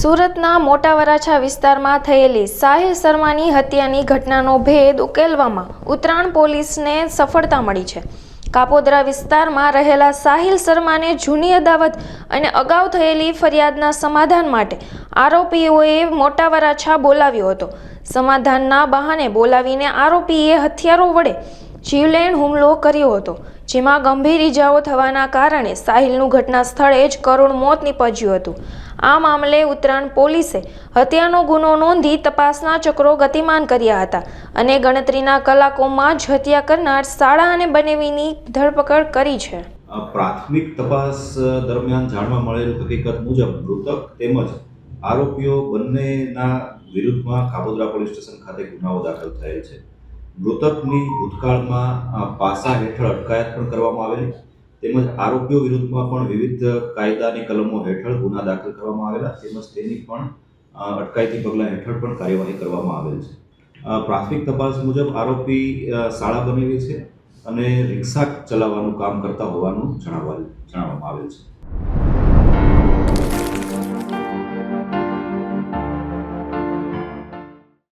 સુરતના મોટા વરાછા વિસ્તારમાં થયેલી સાહિલ શર્માની હત્યાની ઘટનાનો ભેદ ઉકેલવામાં ઉત્તરાયણ પોલીસને સફળતા મળી છે. કાપોદ્રા વિસ્તારમાં રહેલા સાહિલ શર્માને જૂની અદાવત અને અગાઉ થયેલી ફરિયાદના સમાધાન માટે આરોપીઓએ મોટા વરાછા બોલાવ્યો હતો. સમાધાનના બહાને બોલાવીને આરોપીએ હથિયારો વડે જીવલેણ હુમલો કર્યો હતો, જેમાં ગંભીર ઇજાઓ થવાના કારણે સાહિલનું ઘટના સ્થળે જ કરુણ મોત નીપજ્યું હતું. આ મામલે ઉત્તરાયણ પોલીસે હત્યાનો ગુનો નોંધી તપાસના ચક્રો ગતિમાન કર્યા હતા અને ગણતરીના કલાકોમાં જ હત્યા કરનાર શાળા અને બનેવીની ધરપકડ કરી છે. પ્રાથમિક તપાસ દરમિયાન જાણવા મળેલ હકીકત મુજબ મૃતક તેમજ આરોપીઓ બંનેના વિરુદ્ધમાં કાપોદ્રા પોલીસ સ્ટેશન ખાતે ગુનાઓ દાખલ થયેલ છે. મૃતકની ભૂતકાળમાં પાસા હેઠળ અટકાયત પણ કરવામાં આવેલી તેમજ આરોપીઓ વિરુદ્ધમાં પણ વિવિધ કાયદાની કલમો હેઠળ ગુના દાખલ કરવામાં આવેલા તેમજ તેની પણ અટકાયતી પગલાં હેઠળ પણ કાર્યવાહી કરવામાં આવેલ છે. પ્રાથમિક તપાસ મુજબ આરોપી શાળા બનેવી છે અને રિક્ષા ચલાવવાનું કામ કરતા હોવાનું જાણવામાં આવેલ છે.